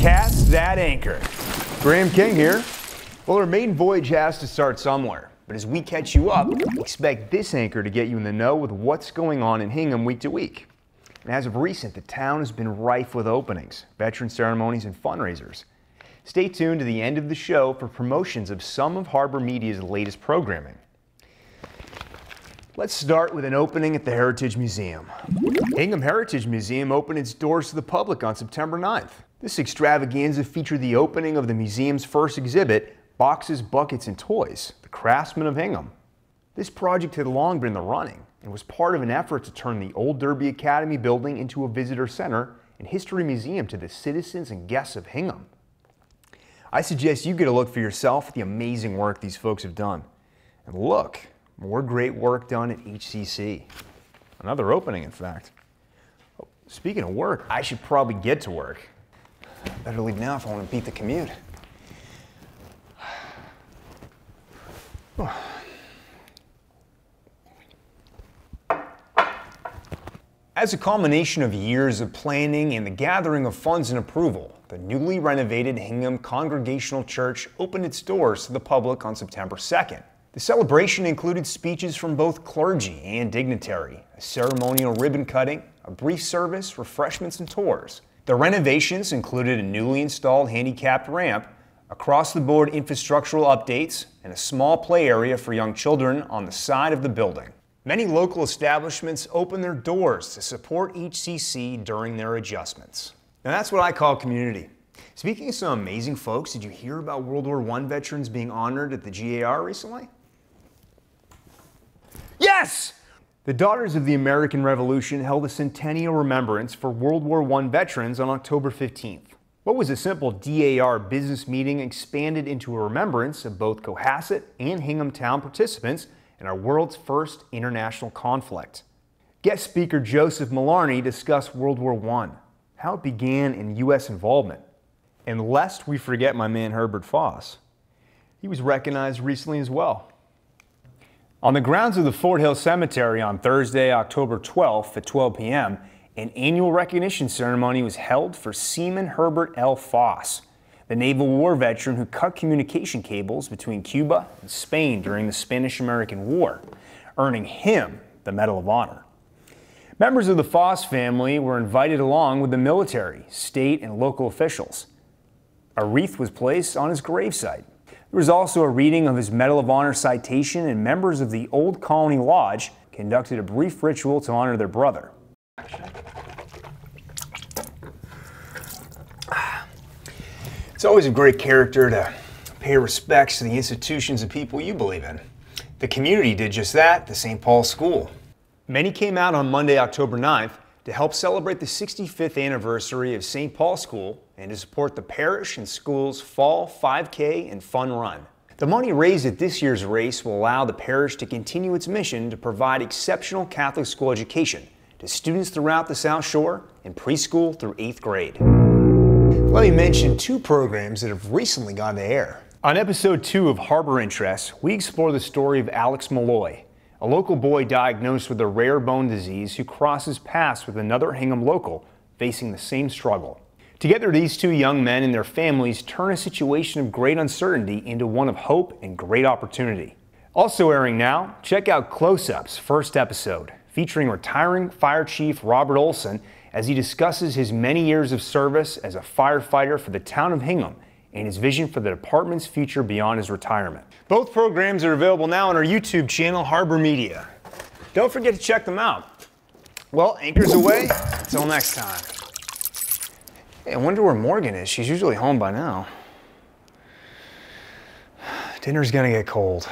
Cast that anchor. Graham King here. Well, our maiden voyage has to start somewhere, but as we catch you up, expect this anchor to get you in the know with what's going on in Hingham week to week. And as of recent, the town has been rife with openings, veteran ceremonies, and fundraisers. Stay tuned to the end of the show for promotions of some of Harbor Media's latest programming. Let's start with an opening at the Heritage Museum. Hingham Heritage Museum opened its doors to the public on September 9th. This extravaganza featured the opening of the museum's first exhibit, Boxes, Buckets, and Toys, the Craftsmen of Hingham. This project had long been in the running and was part of an effort to turn the old Derby Academy building into a visitor center and history museum to the citizens and guests of Hingham. I suggest you get a look for yourself at the amazing work these folks have done. And look, more great work done at HCC. Another opening, in fact. Oh, speaking of work, I should probably get to work. Better leave now if I want to beat the commute. As a culmination of years of planning and the gathering of funds and approval, the newly renovated Hingham Congregational Church opened its doors to the public on September 2nd. The celebration included speeches from both clergy and dignitary, a ceremonial ribbon cutting, a brief service, refreshments, and tours. The renovations included a newly installed handicapped ramp, across-the-board infrastructural updates, and a small play area for young children on the side of the building. Many local establishments opened their doors to support HCC during their adjustments. Now that's what I call community. Speaking of some amazing folks, did you hear about World War I veterans being honored at the GAR recently? Yes! The Daughters of the American Revolution held a centennial remembrance for World War I veterans on October 15th. What was a simple DAR business meeting expanded into a remembrance of both Cohasset and Hingham town participants in our world's first international conflict. Guest speaker Joseph Mallarney discussed World War I, how it began in U.S. involvement. And lest we forget my man Herbert Foss, he was recognized recently as well. On the grounds of the Fort Hill Cemetery on Thursday, October 12th at 12 p.m., an annual recognition ceremony was held for Seaman Herbert L. Foss, the Naval War veteran who cut communication cables between Cuba and Spain during the Spanish-American War, earning him the Medal of Honor. Members of the Foss family were invited along with the military, state, and local officials. A wreath was placed on his gravesite. There was also a reading of his Medal of Honor citation, and members of the Old Colony Lodge conducted a brief ritual to honor their brother. It's always a great character to pay respects to the institutions and people you believe in. The community did just that at the St. Paul School. Many came out on Monday, October 9th to help celebrate the 65th anniversary of St. Paul School and to support the parish and school's fall 5K and fun run. The money raised at this year's race will allow the parish to continue its mission to provide exceptional Catholic school education to students throughout the South Shore in preschool through 8th grade. Let me mention two programs that have recently gone to air. On episode 2 of Harbor Interests, we explore the story of Alex Malloy, a local boy diagnosed with a rare bone disease who crosses paths with another Hingham local facing the same struggle. Together, these two young men and their families turn a situation of great uncertainty into one of hope and great opportunity. Also airing now, check out Close-Up's first episode, featuring retiring Fire Chief Robert Olson as he discusses his many years of service as a firefighter for the town of Hingham and his vision for the department's future beyond his retirement. Both programs are available now on our YouTube channel, Harbor Media. Don't forget to check them out. Well, anchors away. Until next time. Hey, I wonder where Morgan is. She's usually home by now. Dinner's gonna get cold.